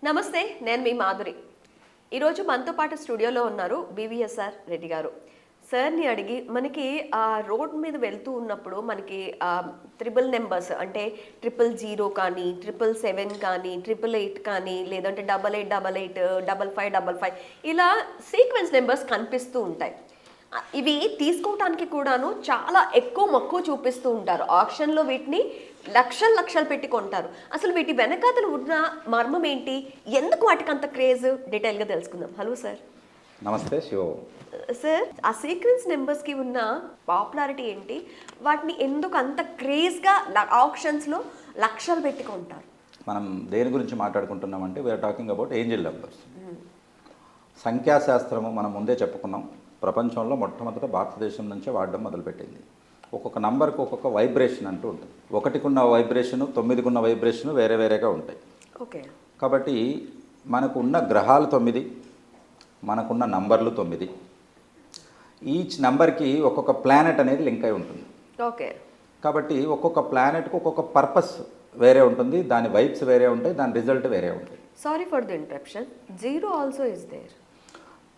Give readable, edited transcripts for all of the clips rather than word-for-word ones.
నమస్తే, నేను మీ మాధురి. ఈరోజు మనతో పాటు స్టూడియోలో ఉన్నారు బీవీఎస్ఆర్ రెడ్డి గారు. సార్ని అడిగి మనకి ఆ రోడ్ మీద వెళ్తూ ఉన్నప్పుడు మనకి త్రిబుల్ నెంబర్స్ అంటే 000 కానీ 777 కానీ 888 కానీ లేదంటే 8888 5555 ఇలా సీక్వెన్స్ నెంబర్స్ కనిపిస్తూ ఉంటాయి. ఇవి తీసుకోవటానికి కూడాను చాలా ఎక్కువ మక్కువ చూపిస్తూ ఉంటారు. ఆక్షన్లో వీటిని లక్షలు పెట్టి కొంటారు. అసలు వీటి వెనకాతలు ఉన్న మర్మం ఏంటి, ఎందుకు వాటికి అంత క్రేజ్, డీటెయిల్గా తెలుసుకుందాం. Hello sir. నమస్తే శివ. సార్, ఆ సీక్వెన్స్ నెంబర్స్కి ఉన్న పాపులారిటీ ఏంటి, వాటిని ఎందుకు అంత క్రేజ్గా ఆప్షన్స్లో లక్షలు పెట్టి కొంటారు? మనం దేని గురించి మాట్లాడుకుంటున్నామంటే we're talking about angel numbers. సంఖ్యాశాస్త్రము మనం ముందే చెప్పుకున్నాం, ప్రపంచంలో మొట్టమొదట భారతదేశం నుంచే వాడడం మొదలుపెట్టింది. ఒక్కొక్క నంబర్కి ఒక్కొక్క వైబ్రేషన్ అంటూ ఉంటుంది. 1కున్న వైబ్రేషను 9కున్న వైబ్రేషను వేరే వేరేగా ఉంటాయి. ఓకే. కాబట్టి మనకున్న గ్రహాలు 9, మనకున్న నంబర్లు 9. ఈచ్ నంబర్కి ఒక్కొక్క ప్లానెట్ అనేది లింక్ అయి ఉంటుంది. ఓకే. కాబట్టి ఒక్కొక్క ప్లానెట్కి ఒక్కొక్క పర్పస్ వేరే ఉంటుంది, దాని వైబ్స్ వేరే ఉంటాయి, దాని రిజల్ట్ వేరే ఉంటాయి. Sorry for the interruption. 0 also is there.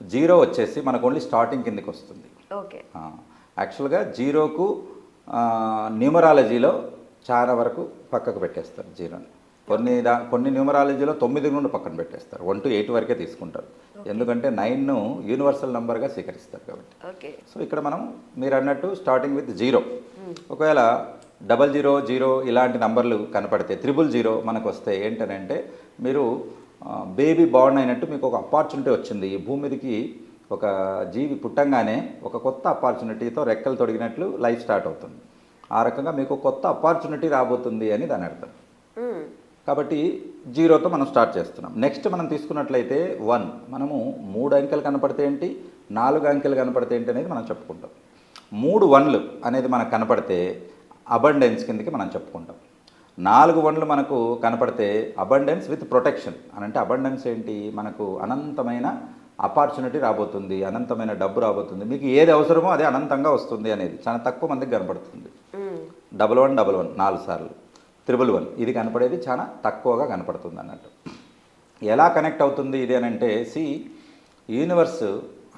0 వచ్చేసి మనకు ఓన్లీ స్టార్టింగ్ కిందకి వస్తుంది. ఓకే. యాక్చువల్గా 0కు న్యూమరాలజీలో చాలా వరకు పక్కకు పెట్టేస్తారు 0ని. కొన్ని న్యూమరాలజీలో 9 నుండి పక్కన పెట్టేస్తారు, 1 to 8 వరకే తీసుకుంటారు. ఎందుకంటే 9ను యూనివర్సల్ నెంబర్గా స్వీకరిస్తారు కాబట్టి. ఓకే. సో ఇక్కడ మనం మీరు అన్నట్టు స్టార్టింగ్ విత్ 0. ఒకవేళ 000 ఇలాంటి నంబర్లు కనపడితే 000 మనకు వస్తే ఏంటనంటే మీరు బేబీ బార్న్ అయినట్టు మీకు ఒక అపార్చునిటీ వచ్చింది. ఈ భూమి మీదకి ఒక జీవి పుట్టంగానే ఒక కొత్త అపార్చునిటీతో రెక్కలు తొడిగినట్లు లైఫ్ స్టార్ట్ అవుతుంది. ఆ రకంగా మీకు కొత్త అపార్చునిటీ రాబోతుంది అని దాని అర్థం. కాబట్టి 0తో మనం స్టార్ట్ చేస్తున్నాం. నెక్స్ట్ మనం తీసుకున్నట్లయితే 1. మనము 3 అంకెలు కనపడితే ఏంటి, 4 అంకెలు కనపడితే ఏంటి అనేది మనం చెప్పుకుంటాం. 3 1లు అనేది మనకు కనపడితే అబండెన్స్ కిందకి మనం చెప్పుకుంటాం. 4 1లు మనకు కనపడితే అబండెన్స్ విత్ ప్రొటెక్షన్ అని. అంటే అబండెన్స్ ఏంటి, మనకు అనంతమైన ఆపర్చునిటీ రాబోతుంది, అనంతమైన డబ్బు రాబోతుంది, మీకు ఏది అవసరమో అదే అనంతంగా వస్తుంది అనేది చాలా తక్కువ మందికి కనపడుతుంది. 1111 4 సార్లు, 111 ఇది కనపడేది చాలా తక్కువగా కనపడుతుంది అన్నట్టు. ఎలా కనెక్ట్ అవుతుంది ఇది అని అంటే, యూనివర్స్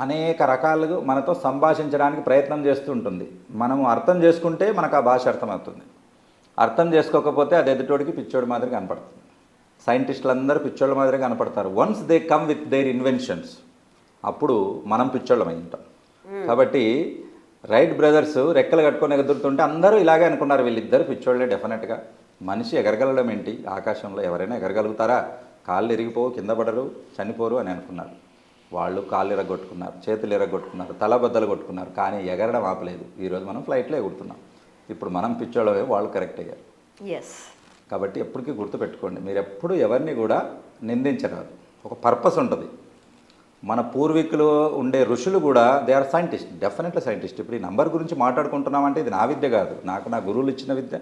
అనేక రకాలుగా మనతో సంభాషించడానికి ప్రయత్నం చేస్తూ ఉంటుంది. మనము అర్థం చేసుకుంటే మనకు ఆ భాష అర్థమవుతుంది, అర్థం చేసుకోకపోతే అది ఎదుటోడికి పిచ్చోడి మాదిరి కనపడుతుంది. సైంటిస్టులు అందరూ పిచ్చోళ్ళ మాదిరి కనపడతారు. Once they come with their inventions, అప్పుడు మనం పిచ్చోళ్ళం అయి ఉంటాం. కాబట్టి రైట్ బ్రదర్స్ రెక్కలు కట్టుకొని ఎగురుతుంటే అందరూ ఇలాగే అనుకున్నారు, వీళ్ళిద్దరు పిచ్చోళ్ళే డెఫినెట్గా. మనిషి ఎగరగలడం ఏంటి, ఆకాశంలో ఎవరైనా ఎగరగలుగుతారా, కాళ్ళు ఇరిగిపోవు, కింద పడరు, చనిపోరు అని అనుకున్నారు. వాళ్ళు కాళ్ళు ఇరగొట్టుకున్నారు, చేతులు ఇరగొట్టుకున్నారు, తలబద్దలు కొట్టుకున్నారు, కానీ ఎగరడం ఆపలేదు. ఈరోజు మనం ఫ్లైట్లో ఎగురుతున్నాం. ఇప్పుడు మనం పిచ్చోళ్ళమే, వాళ్ళు కరెక్ట్ అయ్యారు. ఎస్. కాబట్టి ఎప్పటికీ గుర్తుపెట్టుకోండి, మీరు ఎప్పుడు ఎవరిని కూడా నిందించరాదు. ఒక పర్పస్ ఉంటుంది. మన పూర్వీకులు ఉండే ఋషులు కూడా they are scientist, definitely scientist. ఇప్పుడు ఈ నంబర్ గురించి మాట్లాడుకుంటున్నామంటే ఇది నా విద్య కాదు, నా గురువులు ఇచ్చిన విద్య.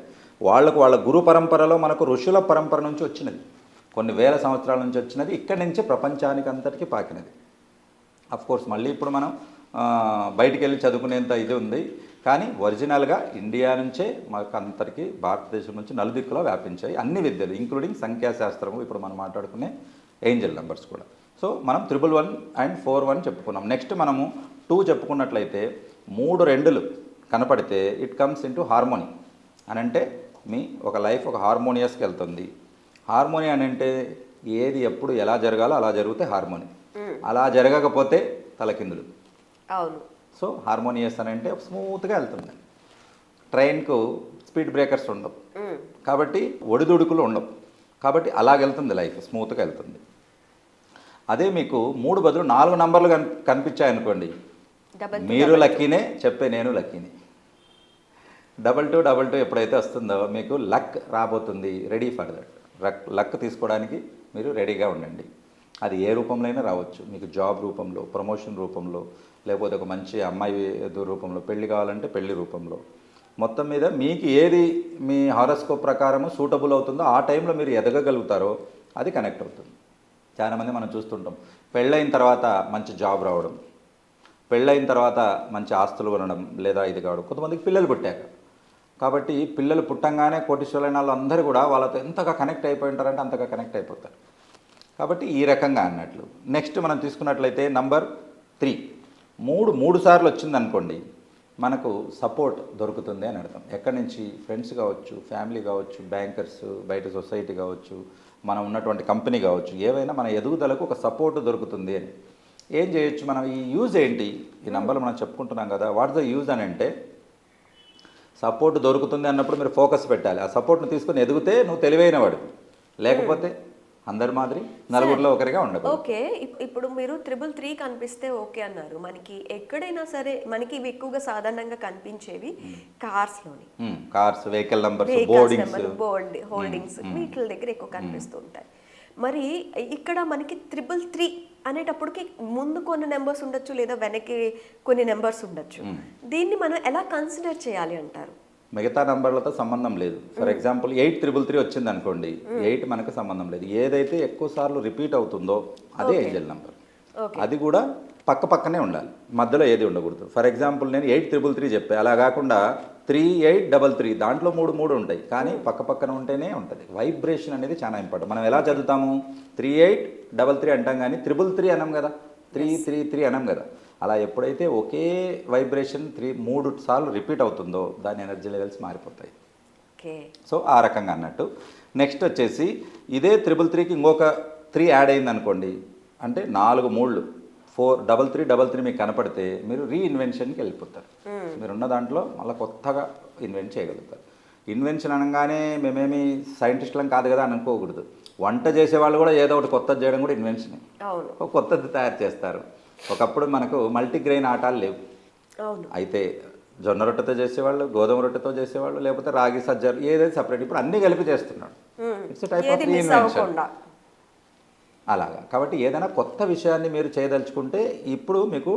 వాళ్ళ గురు పరంపరలో మనకు ఋషుల పరంపర నుంచి వచ్చినది, కొన్ని వేల సంవత్సరాల నుంచి వచ్చినది, ఇక్కడి నుంచే ప్రపంచానికి అంతటికీ పాకినది. కోర్స్ మళ్ళీ ఇప్పుడు మనం బయటికి వెళ్ళి చదువుకునేంత ఇది ఉంది, కానీ ఒరిజినల్గా ఇండియా నుంచే మాకు అంతటికీ భారతదేశం నుంచి నలుదిక్కులో వ్యాపించాయి అన్ని విద్యలు, ఇంక్లూడింగ్ సంఖ్యాశాస్త్రము, ఇప్పుడు మనం మాట్లాడుకునే ఏంజల్ నెంబర్స్ కూడా. సో మనం 111 and 41 చెప్పుకున్నాం. నెక్స్ట్ మనము 2 చెప్పుకున్నట్లయితే 3 2లు కనపడితే ఇట్ కమ్స్ ఇంటూ హార్మోనీ అని. అంటే మీ ఒక లైఫ్ ఒక హార్మోనియస్కి వెళ్తుంది. హార్మోనీ అని అంటే ఏది ఎప్పుడు ఎలా జరగాలో అలా జరిగితే హార్మోనీ, అలా జరగకపోతే తలకిందులు. అవును. సో హార్మోనియస్ అని అంటే స్మూత్గా వెళ్తుంది. ట్రైన్కు స్పీడ్ బ్రేకర్స్ ఉండవు, కాబట్టి ఒడిదుడుకులు ఉండవు, కాబట్టి అలాగెళ్తుంది లైఫ్, స్మూత్గా వెళ్తుంది. అదే మీకు 3 బదులు 4 నంబర్లు కనిపించాయనుకోండి, మీరు లక్కీనే, చెప్పే నేను లక్కీని. 2222 ఎప్పుడైతే వస్తుందో మీకు లక్ రాబోతుంది. Ready for that. లక్ తీసుకోవడానికి మీరు రెడీగా ఉండండి. అది ఏ రూపంలో అయినా రావచ్చు, మీకు జాబ్ రూపంలో, ప్రమోషన్ రూపంలో, లేకపోతే ఒక మంచి అమ్మాయి రూపంలో, పెళ్లి కావాలంటే పెళ్లి రూపంలో. మొత్తం మీద మీకు ఏది మీ హారోస్కోప్ ప్రకారము సూటబుల్ అవుతుందో ఆ టైంలో మీరు ఎదగగలుగుతారో అది కనెక్ట్ అవుతుంది. చాలామంది మనం చూస్తుంటాం, పెళ్ళైన తర్వాత మంచి జాబ్ రావడం, పెళ్ళైన తర్వాత మంచి ఆస్తులు కొనడం, లేదా ఇది కావడం. కొంతమందికి పిల్లలు పుట్టాక, కాబట్టి పిల్లలు పుట్టంగానే కోటీశ్వరులైన వాళ్ళందరూ కూడా వాళ్ళతో ఎంతగా కనెక్ట్ అయిపోయి ఉంటారంటే అంతగా కనెక్ట్ అయిపోతారు. కాబట్టి ఈ రకంగా అన్నట్లు. నెక్స్ట్ మనం తీసుకున్నట్లయితే నంబర్ 3 మూడు సార్లు వచ్చిందనుకోండి, మనకు సపోర్ట్ దొరుకుతుంది అని అర్థం. ఎక్కడి నుంచి? ఫ్రెండ్స్ కావచ్చు, ఫ్యామిలీ కావచ్చు, బ్యాంకర్స్, బయట సొసైటీ కావచ్చు, మనం ఉన్నటువంటి కంపెనీ కావచ్చు, ఏవైనా మన ఎదుగుదలకు ఒక సపోర్ట్ దొరుకుతుంది అని. ఏం చేయొచ్చు మనం? ఈ యూజ్ ఏంటి? ఈ నంబర్లు మనం చెప్పుకుంటున్నాం కదా, వాట్స్ ద యూజ్ అని అంటే, సపోర్ట్ దొరుకుతుంది అన్నప్పుడు మీరు ఫోకస్ పెట్టాలి. ఆ సపోర్ట్ను తీసుకుని ఎదిగితే నువ్వు తెలివైన వాడు, లేకపోతే అందరి మాదిరి నలుగురిలో ఒకరిగా ఉండదు. ఓకే, ఇప్పుడు మీరు 333 కనిపిస్తే ఓకే అన్నారు. మనకి ఎక్కడైనా సరే మనకి ఇవి ఎక్కువగా సాధారణంగా కనిపించేవి కార్స్లోని, కార్స్, వెహికల్ నంబర్స్, హోల్డింగ్స్ వీటి దగ్గర ఎక్కువ కనిపిస్తూ ఉంటాయి. మరి ఇక్కడ మనకి 333 అనేటప్పటికి ముందు కొన్ని నెంబర్స్ ఉండొచ్చు, లేదా వెనక్కి కొన్ని నెంబర్స్ ఉండొచ్చు. దీన్ని మనం ఎలా కన్సిడర్ చేయాలి అంటారు? మిగతా నంబర్లతో సంబంధం లేదు. ఫర్ ఎగ్జాంపుల్ 8333 వచ్చింది అనుకోండి, 8 మనకు సంబంధం లేదు. ఏదైతే ఎక్కువ సార్లు రిపీట్ అవుతుందో అదే ఏంజల్ నంబర్. అది కూడా పక్కనే ఉండాలి, మధ్యలో ఏది ఉండకూడదు. ఫర్ ఎగ్జాంపుల్ నేను 8333 చెప్పా, అలా కాకుండా 3833, దాంట్లో 3 ఉంటాయి, కానీ పక్కన ఉంటేనే ఉంటుంది. వైబ్రేషన్ అనేది చాలా ఇంపార్టెంట్. మనం ఎలా చదువుతాము? 3833 అంటాం, కానీ 333 అనం కదా, 333 అనం కదా. అలా ఎప్పుడైతే ఒకే వైబ్రేషన్ 3 సార్లు రిపీట్ అవుతుందో దాని ఎనర్జీ లెవెల్స్ మారిపోతాయి. సో ఆ రకంగా అన్నట్టు. నెక్స్ట్ వచ్చేసి ఇదే 333కి ఇంకొక 3 యాడ్ అయింది అనుకోండి, అంటే 4 3లు 433 మీకు కనపడితే మీరు రీఇన్వెన్షన్కి వెళ్ళిపోతారు. మీరున్న దాంట్లో మళ్ళీ కొత్తగా ఇన్వెంట్ చేయగలుగుతారు. ఇన్వెన్షన్ అనగానే మేమేమి సైంటిస్టులం కాదు కదా అని అనుకోకూడదు. వంట చేసేవాళ్ళు కూడా ఏదో ఒకటి కొత్తది చేయడం కూడా ఇన్వెన్షనే. ఒక కొత్తది తయారు చేస్తారు. ఒకప్పుడు మనకు మల్టీగ్రెయిన్ ఆటాలు లేవు. అయితే జొన్న రొట్టెతో చేసేవాళ్ళు, గోధుమ రొట్టెతో చేసేవాళ్ళు, లేకపోతే రాగి సజ్జలు, ఏదైతే సపరేట్. ఇప్పుడు అన్నీ కలిపి చేస్తున్నాడు. It's type of reinvention. అలాగా. కాబట్టి ఏదైనా కొత్త విషయాన్ని మీరు చేయదలుచుకుంటే ఇప్పుడు మీకు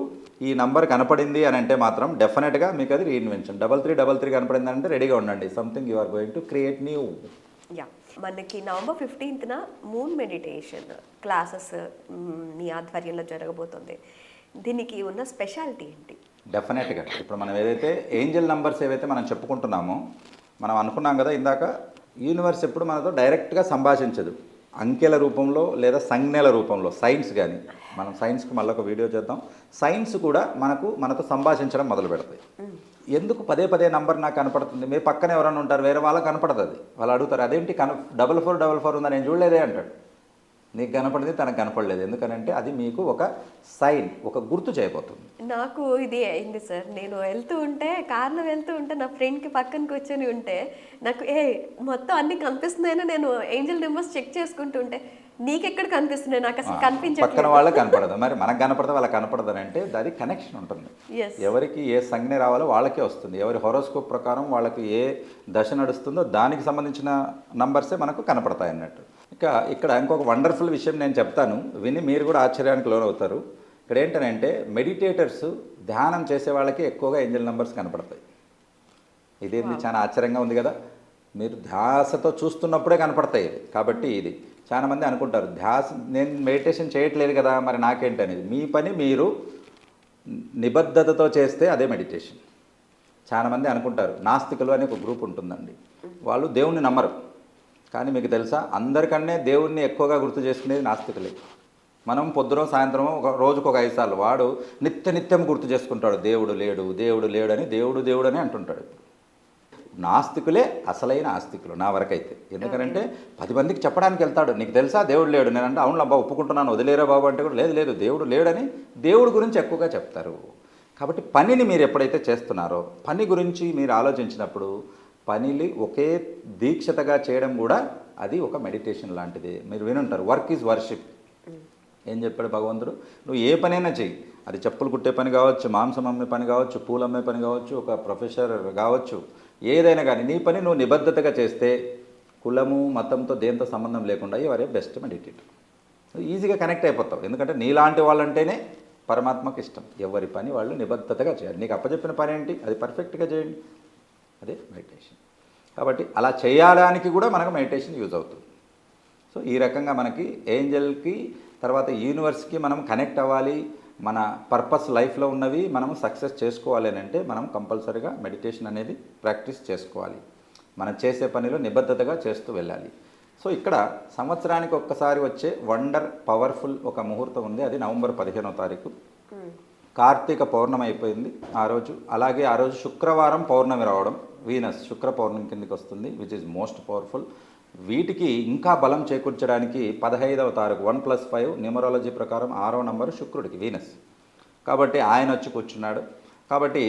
ఈ నంబర్ కనపడింది అని అంటే మాత్రం డెఫినెట్గా మీకు అది రీఇన్వెన్షన్. 3333 కనపడింది అంటే రెడీగా ఉండండి. Something you are going to create new. మనకి నవంబర్ 15న మూన్ మెడిటేషన్ క్లాసెస్ నీ ఆధ్వర్యంలో జరగబోతుంది. దీనికి ఉన్న స్పెషాలిటీ ఏంటి? డెఫినెట్గా ఇప్పుడు మనం ఏదైతే ఏంజల్ నంబర్స్ ఏవైతే మనం చెప్పుకుంటున్నామో, మనం అనుకున్నాం కదా ఇందాక, యూనివర్స్ ఎప్పుడు మనతో డైరెక్ట్గా సంభాషించదు. అంకెల రూపంలో లేదా సంజ్ఞల రూపంలో, సైన్స్ కానీ, మనం సైన్స్కి మళ్ళీ ఒక వీడియో చేద్దాం. సైన్స్ కూడా మనతో సంభాషించడం మొదలు పెడతాయి. ఎందుకు పదే నంబర్ నాకు కనపడుతుంది? మీరు పక్కన ఎవరైనా ఉంటారు, వేరే వాళ్ళకి కనపడదు. అది వాళ్ళు అడుగుతారు, అదేంటి 4444 ఉందా, నేను చూడలేదే అంటాడు. నీకు కనపడింది, తనకు కనపడలేదు. ఎందుకనంటే అది మీకు ఒక సైన్, ఒక గుర్తు చేయబోతుంది. నాకు ఇది అయింది సార్. నేను కార్లో వెళ్తూ ఉంటే నా ఫ్రెండ్కి పక్కన కూర్చొని ఉంటే నాకు మొత్తం అన్ని కనిపిస్తున్నాయని నేను ఏంజల్ నెంబర్స్ చెక్ చేసుకుంటూ ఉంటే, నీకెక్కడ కనిపిస్తున్నాయి? నాకు అసలు కనిపించట్లేదు. పక్కన వాళ్ళకి కనపడదు, మరి మనకు కనపడదు, వాళ్ళకి కనపడదు అని అంటే అది కనెక్షన్ ఉంటుంది. ఎవరికి ఏ సంజ్ఞ రావాలో వాళ్ళకే వస్తుంది. ఎవరి హోరోస్కోప్ ప్రకారం వాళ్ళకి ఏ దశ నడుస్తుందో దానికి సంబంధించిన నంబర్సే మనకు కనపడతాయి అన్నట్టు. ఇక్కడ ఇంకొక వండర్ఫుల్ విషయం నేను చెప్తాను, విని మీరు కూడా ఆశ్చర్యానికి లోనవుతారు. ఇక్కడ ఏంటంటే మెడిటేటర్స్, ధ్యానం చేసే వాళ్ళకి ఎక్కువగా ఏంజల్ నంబర్స్ కనపడతాయి. ఇదేంటి చాలా ఆశ్చర్యంగా ఉంది కదా. మీరు ధ్యాసతో చూస్తున్నప్పుడే కనపడతాయి ఇది. కాబట్టి ఇది చాలామంది అనుకుంటారు, నేను మెడిటేషన్ చేయట్లేదు కదా మరి నాకేంటి అనేది. మీ పని మీరు నిబద్ధతతో చేస్తే అదే మెడిటేషన్. చాలామంది అనుకుంటారు, నాస్తికులు అని ఒక గ్రూప్ ఉంటుందండి, వాళ్ళు దేవుణ్ణి నమ్మరు. కానీ మీకు తెలుసా, అందరికన్నా దేవుణ్ణి ఎక్కువగా గుర్తు చేసుకునేది నాస్తికులే. మనం పొద్దున సాయంత్రం రోజుకు ఒక 5 సార్లు, వాడు నిత్యం గుర్తు చేసుకుంటాడు దేవుడు లేడు అని, దేవుడు అని అంటుంటాడు. నాస్తికులే అసలైన ఆస్తికులు నా వరకైతే. ఎందుకంటే 10 మందికి చెప్పడానికి వెళ్తాడు, నీకు తెలుసా దేవుడు లేడు. నేనంటే అవును అబ్బా ఒప్పుకుంటున్నాను, వదిలేరా బాబు అంటే కూడా లేదు దేవుడు లేడని దేవుడి గురించి ఎక్కువగా చెప్తారు. కాబట్టి పనిని మీరు ఎప్పుడైతే చేస్తున్నారో, పని గురించి మీరు ఆలోచించినప్పుడు పనిని ఒకే దీక్షతగా చేయడం కూడా అది ఒక మెడిటేషన్ లాంటిది. మీరు వినుంటారు, వర్క్ ఈజ్ వర్షిప్. ఏం చెప్పాడు భగవంతుడు? నువ్వు ఏ పనైనా చెయ్యి, అది చెప్పులు కుట్టే పని కావచ్చు, మాంసం అమ్మే పని కావచ్చు, పూలు అమ్మే పని కావచ్చు, ఒక ప్రొఫెసర్ కావచ్చు, ఏదైనా కానీ నీ పని నువ్వు నిబద్ధతగా చేస్తే కులము మతంతో దేంతో సంబంధం లేకుండా ఎవరే బెస్ట్ మెడిటేటర్. ఈజీగా కనెక్ట్ అయిపోతావు. ఎందుకంటే నీలాంటి వాళ్ళంటేనే పరమాత్మకు ఇష్టం. ఎవరి పని వాళ్ళు నిబద్ధతగా చేయాలి. నీకు అప్పచెప్పిన పని ఏంటి అది పర్ఫెక్ట్గా చేయండి, అదే మెడిటేషన్. కాబట్టి అలా చేయడానికి కూడా మనకు మెడిటేషన్ యూజ్ అవుతుంది. సో ఈ రకంగా మనకి ఏంజల్కి తర్వాత యూనివర్స్కి మనం కనెక్ట్ అవ్వాలి, మన పర్పస్ లైఫ్లో ఉన్నవి మనము సక్సెస్ చేసుకోవాలి అని అంటే మనం కంపల్సరీగా మెడిటేషన్ అనేది ప్రాక్టీస్ చేసుకోవాలి. మనం చేసే పనిలో నిబద్ధతగా చేస్తూ వెళ్ళాలి. సో ఇక్కడ సంవత్సరానికి ఒక్కసారి వచ్చే వండర్ పవర్ఫుల్ ఒక ముహూర్తం ఉంది, అది నవంబర్ 15వ తారీఖు. కార్తీక పౌర్ణమి అయిపోయింది ఆ రోజు. అలాగే ఆ రోజు శుక్రవారం పౌర్ణమి రావడం, వీనస్ శుక్ర పౌర్ణమి కిందకి వస్తుంది, విచ్ ఈజ్ మోస్ట్ పవర్ఫుల్. వీటికి ఇంకా బలం చేకూర్చడానికి 15వ తారీఖు 1+5 న్యూమరాలజీ ప్రకారం 6వ నంబరు శుక్రుడికి, వీనస్. కాబట్టి ఆయన వచ్చి కూర్చున్నాడు. కాబట్టి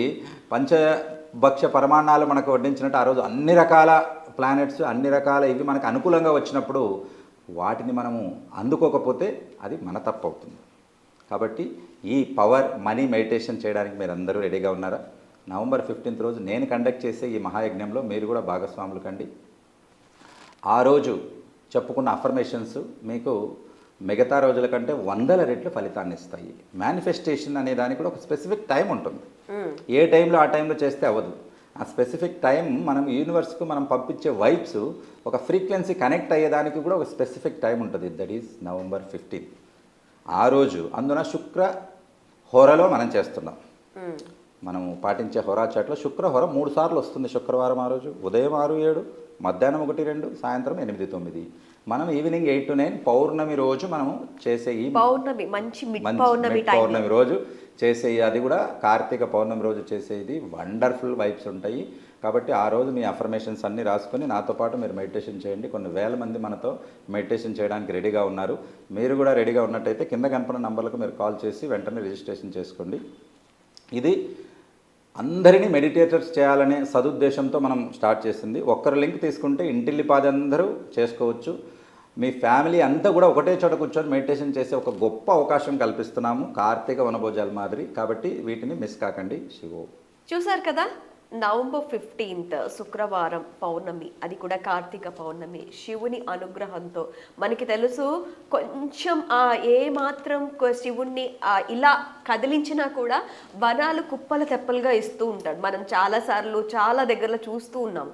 పంచభక్ష పరమాన్నాలు మనకు వడ్డించినట్టు ఆ రోజు అన్ని రకాల ప్లానెట్స్, అన్ని రకాల ఇవి మనకు అనుకూలంగా వచ్చినప్పుడు వాటిని మనము అందుకోకపోతే అది మన తప్పు అవుతుంది. కాబట్టి ఈ పవర్ మనీ మెడిటేషన్ చేయడానికి మీరు అందరూ రెడీగా ఉన్నారా? నవంబర్ 15th రోజు నేను కండక్ట్ చేసే ఈ మహాయజ్ఞంలో మీరు కూడా భాగస్వాములు కండి. ఆ రోజు చెప్పుకున్న అఫర్మేషన్స్ మీకు మిగతా రోజుల కంటే 100 రెట్లు ఫలితాన్ని ఇస్తాయి. మేనిఫెస్టేషన్ అనే దానికి కూడా ఒక స్పెసిఫిక్ టైం ఉంటుంది. ఏ టైంలో ఆ టైంలో చేస్తే అవ్వదు. ఆ స్పెసిఫిక్ టైం మనం యూనివర్స్కు మనం పంపించే వైబ్స్ ఒక ఫ్రీక్వెన్సీ కనెక్ట్ అయ్యేదానికి కూడా ఒక స్పెసిఫిక్ టైం ఉంటుంది. That is November 15. ఆ రోజు అందున శుక్ర హోరలో మనం చేస్తున్నాం. మనము పాటించే హోరా చాట్లో శుక్ర హోర 3 సార్లు వస్తుంది శుక్రవారం. ఆ రోజు ఉదయం 6-7, మధ్యాహ్నం 1-2, సాయంత్రం 8-9. మనం ఈవినింగ్ 8 to 9 పౌర్ణమి రోజు మనము చేసే ఈ పౌర్ణమి మంచి పౌర్ణమి రోజు చేసే అది కూడా కార్తీక పౌర్ణమి రోజు చేసేది వండర్ఫుల్ వైబ్స్ ఉంటాయి. కాబట్టి ఆ రోజు మీ అఫర్మేషన్స్ అన్నీ రాసుకొని నాతో పాటు మీరు మెడిటేషన్ చేయండి. కొన్ని వేల మంది మనతో మెడిటేషన్ చేయడానికి రెడీగా ఉన్నారు. మీరు కూడా రెడీగా ఉన్నట్టయితే కింద కనపడిన నంబర్లకు మీరు కాల్ చేసి వెంటనే రిజిస్ట్రేషన్ చేసుకోండి. ఇది అందరినీ మెడిటేటర్స్ చేయాలనే సదుద్దేశంతో మనం స్టార్ట్ చేసింది. ఒక్కరు లింక్ తీసుకుంటే ఇంటిల్లిపాది అందరూ చేసుకోవచ్చు. మీ ఫ్యామిలీ అంతా కూడా ఒకటే చోట కూర్చొని మెడిటేషన్ చేసే ఒక గొప్ప అవకాశం కల్పిస్తున్నాము కార్తీక వనభోజాల మాదిరి. కాబట్టి వీటిని మిస్ కాకండి. శివో. చూసారు కదా, నవంబర్ 15th శుక్రవారం పౌర్ణమి, అది కూడా కార్తీక పౌర్ణమి. శివుని అనుగ్రహంతో మనకి తెలుసు, కొంచెం ఏ మాత్రం శివుణ్ణి ఇలా కదిలించినా కూడా వనాలు కుప్పల తెప్పలుగా ఇస్తూ ఉంటాడు. మనం చాలాసార్లు చాలా దగ్గరలో చూస్తూ ఉన్నాం.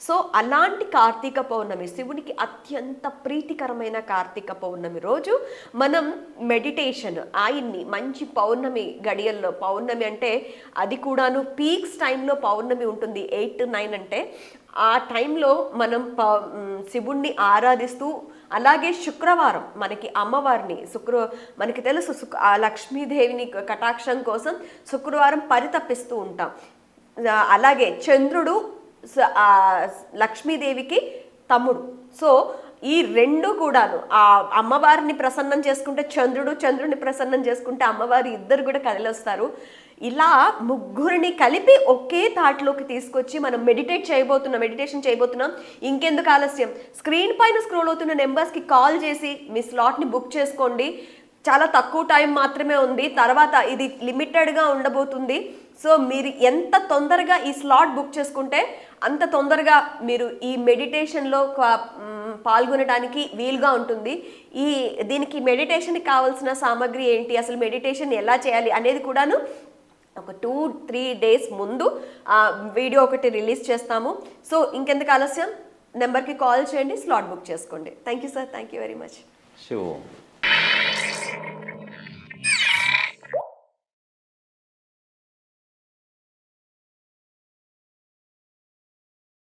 సో అలాంటి కార్తీక పౌర్ణమి, శివునికి అత్యంత ప్రీతికరమైన కార్తీక పౌర్ణమి రోజు మనం మెడిటేషన్, ఆయన్ని మంచి పౌర్ణమి గడియల్లో, పౌర్ణమి అంటే అది కూడాను పీక్స్ టైంలో పౌర్ణమి ఉంటుంది, 8 to 9 అంటే ఆ టైంలో మనం శివుణ్ణి ఆరాధిస్తూ, అలాగే శుక్రవారం మనకి అమ్మవారిని మనకి తెలుసు ఆ లక్ష్మీదేవిని కటాక్షం కోసం శుక్రవారం పరితపిస్తూ ఉంటాం. అలాగే చంద్రుడు లక్ష్మీదేవికి తమ్ముడు. సో ఈ రెండు కూడాను ఆ అమ్మవారిని ప్రసన్నం చేసుకుంటే చంద్రుడిని ప్రసన్నం చేసుకుంటే అమ్మవారి, ఇద్దరు కూడా కదిలొస్తారు. ఇలా ముగ్గురిని కలిపి ఒకే తాట్లోకి తీసుకొచ్చి మనం మెడిటేషన్ చేయబోతున్నాం. ఇంకెందుకు ఆలస్యం, స్క్రీన్ పైన స్క్రోల్ అవుతున్న నెంబర్స్కి కాల్ చేసి మీ స్లాట్ని బుక్ చేసుకోండి. చాలా తక్కువ టైం మాత్రమే ఉంది, తర్వాత ఇది లిమిటెడ్గా ఉండబోతుంది. సో మీరు ఎంత తొందరగా ఈ స్లాట్ బుక్ చేసుకుంటే అంత తొందరగా మీరు ఈ మెడిటేషన్లో పాల్గొనడానికి వీలుగా ఉంటుంది. దీనికి మెడిటేషన్కి కావాల్సిన సామాగ్రి ఏంటి, అసలు మెడిటేషన్ ఎలా చేయాలి అనేది కూడాను ఒక 2-3 days ముందు వీడియో ఒకటి రిలీజ్ చేస్తాము. సో ఇంకెందుకు ఆలస్యం, నెంబర్కి కాల్ చేయండి, స్లాట్ బుక్ చేసుకోండి. Thank you sir, thank you very much. Shiva.